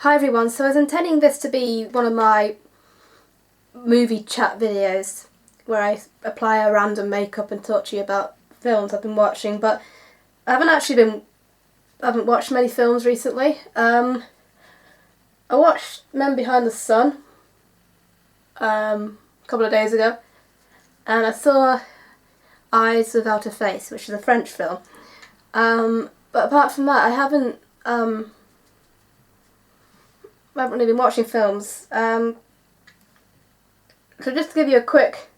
Hi everyone, so I was intending this to be one of my movie chat videos where I apply a random makeup and talk to you about films I've been watching, but I haven't watched many films recently. I watched Men Behind the Sun a couple of days ago, and I saw Eyes Without a Face, which is a French film. But apart from that, I haven't really been watching films. So just to give you a quick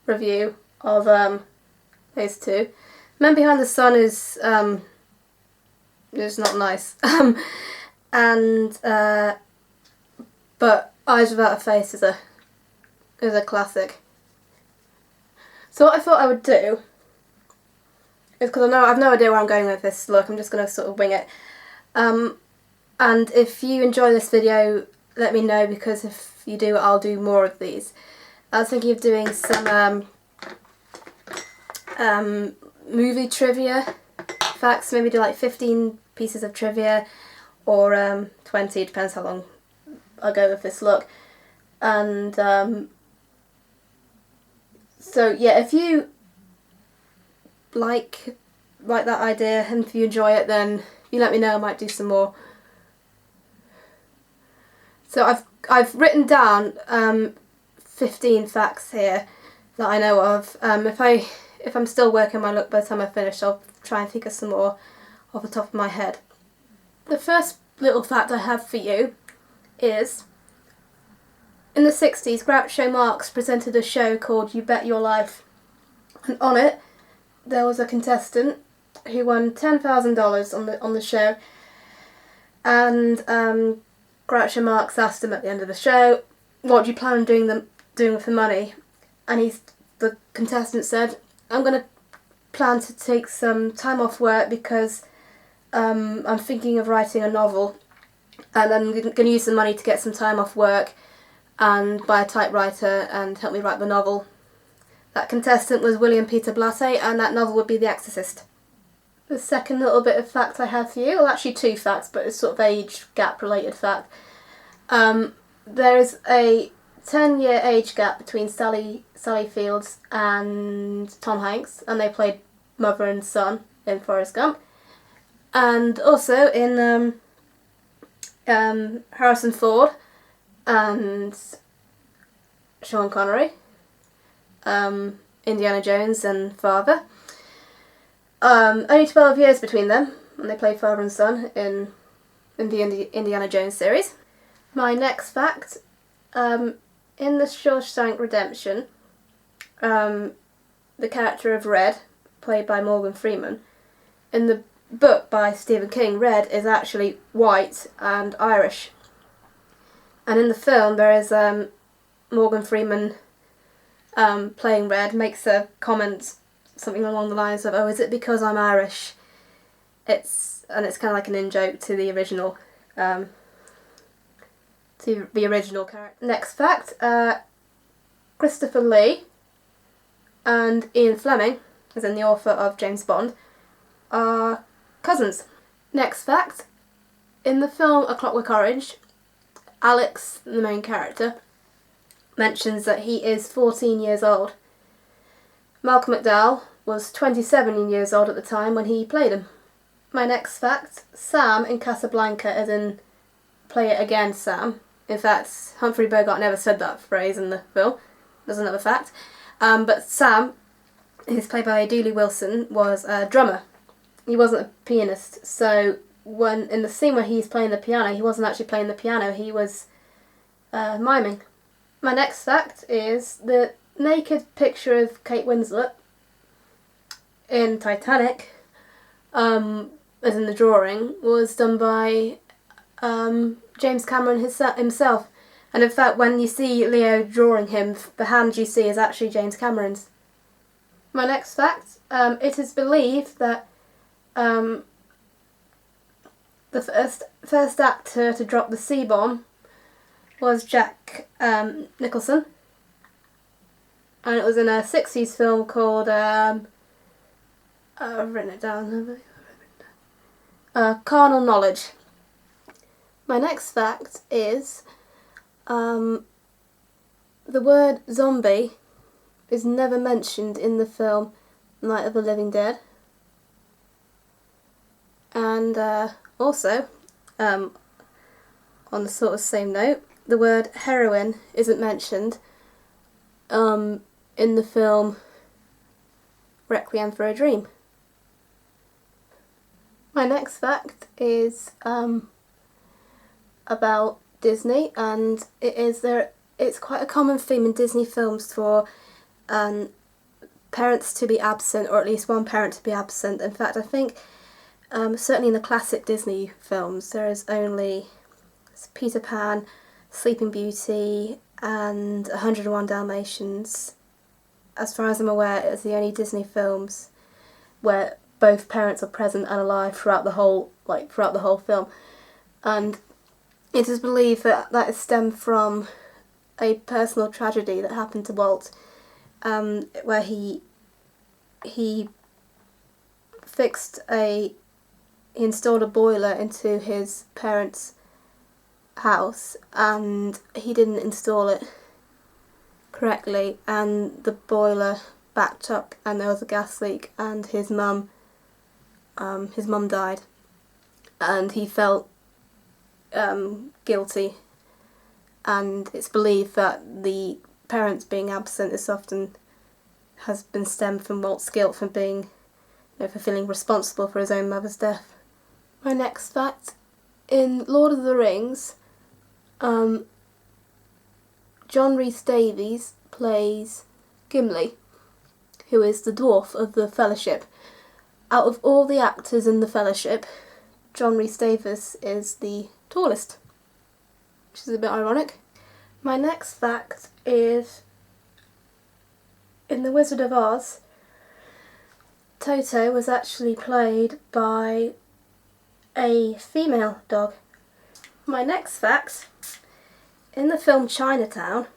review of those two. Men Behind the Sun is not nice. But Eyes Without a Face is a classic. So what I thought I would do is, because I've no idea where I'm going with this look, I'm just going to sort of wing it. And if you enjoy this video, let me know, because if you do, I'll do more of these. I was thinking of doing some movie trivia facts, maybe do like 15 pieces of trivia, or 20, depends how long I go with this look. And so yeah, if you like that idea and if you enjoy it, then you let me know, I might do some more. So I've written down 15 facts here that I know of. If I'm still working my look by the time I finish, I'll try and think of some more off the top of my head. The first little fact I have for you is, in the 60s, Groucho Marx presented a show called You Bet Your Life, and on it there was a contestant who won $10,000 on the show, and Groucho Marx asked him at the end of the show, "What do you plan on doing with the money?" And the contestant said, "I'm going to plan to take some time off work because I'm thinking of writing a novel, and I'm going to use the money to get some time off work and buy a typewriter and help me write the novel." That contestant was William Peter Blatty, and that novel would be The Exorcist. The second little bit of fact I have for you, well actually two facts, but it's sort of age gap related fact. There is a 10-year age gap between Sally Fields and Tom Hanks, and they played mother and son in Forrest Gump. And also in Harrison Ford and Sean Connery, Indiana Jones and Father. Only 12 years between them, and they played father and son in the Indiana Jones series. My next fact, in the Shawshank Redemption, the character of Red, played by Morgan Freeman, in the book by Stephen King, Red is actually white and Irish. And in the film, there is Morgan Freeman playing Red, makes a comment something along the lines of, "Oh, is it because I'm Irish?" It's kind of like an in-joke to the original character. Next fact, Christopher Lee and Ian Fleming, as in the author of James Bond, are cousins. Next fact, in the film A Clockwork Orange, Alex, the main character, mentions that he is 14 years old. Malcolm McDowell was 27 years old at the time when he played him. My next fact, Sam in Casablanca, as in "play it again, Sam." In fact, Humphrey Bogart never said that phrase in the film. There's another fact. But Sam, who's played by Dooley Wilson, was a drummer. He wasn't a pianist, so when in the scene where he's playing the piano, he wasn't actually playing the piano, he was miming. My next fact is the naked picture of Kate Winslet in Titanic, as in the drawing, was done by James Cameron himself. And in fact, when you see Leo drawing him, the hand you see is actually James Cameron's. My next fact, it is believed that the first actor to drop the C-bomb was Jack Nicholson, and it was in a 60s film called I've written it down. Carnal Knowledge. My next fact is the word zombie is never mentioned in the film Night of the Living Dead. And also, on the sort of same note, the word heroin isn't mentioned in the film Requiem for a Dream. My next fact is about Disney, and it's quite a common theme in Disney films for parents to be absent, or at least one parent to be absent. In fact, I think certainly in the classic Disney films there is only Peter Pan, Sleeping Beauty and 101 Dalmatians. As far as I'm aware, it's the only Disney films where both parents are present and alive throughout the whole film. And it is believed that that is stemmed from a personal tragedy that happened to Walt, where he installed a boiler into his parents' house, and he didn't install it correctly, and the boiler backed up, and there was a gas leak, and his mum died, and he felt guilty, and it's believed that the parents being absent has been stemmed from Walt's guilt for being, for feeling responsible for his own mother's death. My next fact, in Lord of the Rings, John Rhys Davies plays Gimli, who is the dwarf of the Fellowship. Out of all the actors in the Fellowship, John Rhys Davies is the tallest, which is a bit ironic. My next fact is, in The Wizard of Oz, Toto was actually played by a female dog. My next fact, in the film Chinatown,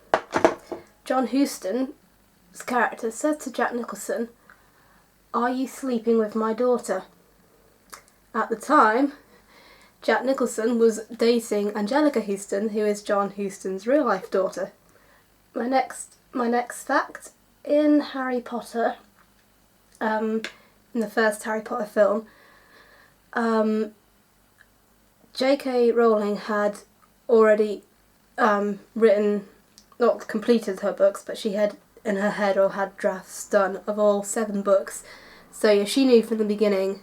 John Huston's character said to Jack Nicholson, "Are you sleeping with my daughter?" At the time, Jack Nicholson was dating Angelica Houston, who is John Huston's real-life daughter. My next fact, in Harry Potter, in the first Harry Potter film, J.K. Rowling had already not completed her books, but she had in her head or had drafts done of all 7 books. So yeah, she knew from the beginning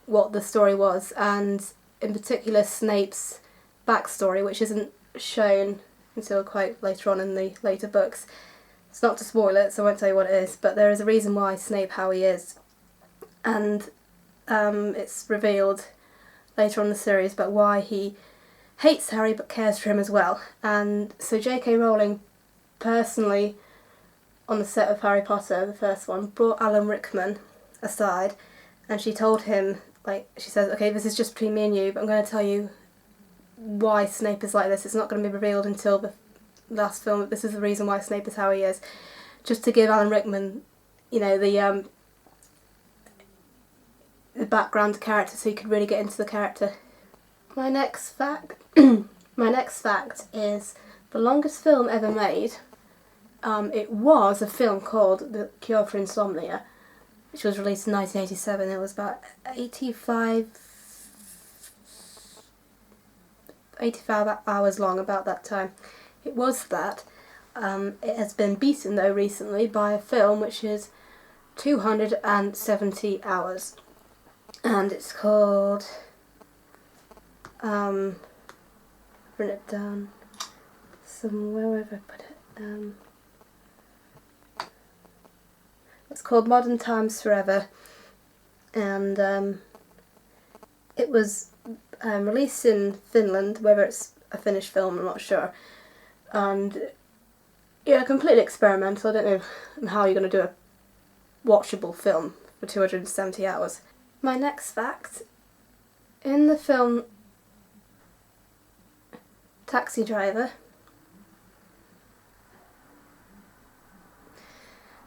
what the story was, and in particular Snape's backstory, which isn't shown until quite later on in the later books. It's not to spoil it, so I won't tell you what it is, but there is a reason why Snape how he is, and it's revealed later on in the series about why he hates Harry but cares for him as well. And so J.K. Rowling personally, on the set of Harry Potter, the first one, brought Alan Rickman aside, and she told him, she says, "Okay, this is just between me and you, but I'm going to tell you why Snape is like this. It's not going to be revealed until the last film, but this is the reason why Snape is how he is." Just to give Alan Rickman, the background character, so you could really get into the character. My next fact is the longest film ever made. It was a film called The Cure for Insomnia, which was released in 1987. It was about 85 hours long, about that time. It was that. It has been beaten, though, recently by a film which is 270 hours. And it's called... I've written it down somewhere. Where have I put it? It's called Modern Times Forever, and it was released in Finland. Whether it's a Finnish film, I'm not sure. And yeah, completely experimental. I don't know how you're going to do a watchable film for 270 hours. My next fact, in the film Taxi Driver,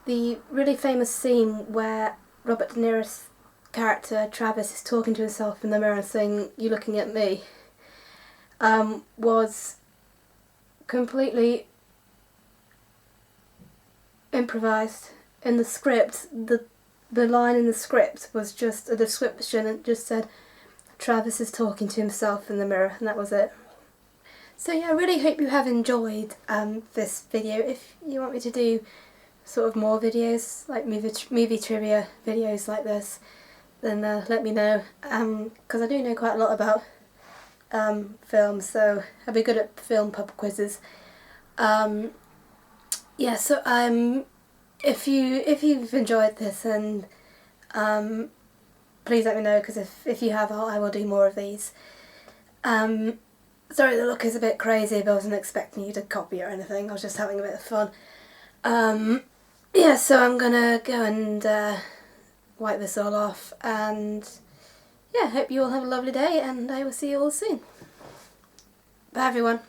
the really famous scene where Robert De Niro's character Travis is talking to himself in the mirror saying, "You looking at me?" was completely improvised. In the script, the line in the script was just a description, and it just said Travis is talking to himself in the mirror, and that was it. So yeah, I really hope you have enjoyed this video. If you want me to do sort of more videos, like movie trivia videos like this, then let me know, because I do know quite a lot about films, so I'll be good at film pub quizzes. Yeah, so if you've enjoyed this, and please let me know, because if you have, I will do more of these. Sorry, the look is a bit crazy, but I wasn't expecting you to copy or anything. I was just having a bit of fun. Yeah, so I'm gonna go and wipe this all off, and yeah, hope you all have a lovely day, and I will see you all soon. Bye everyone.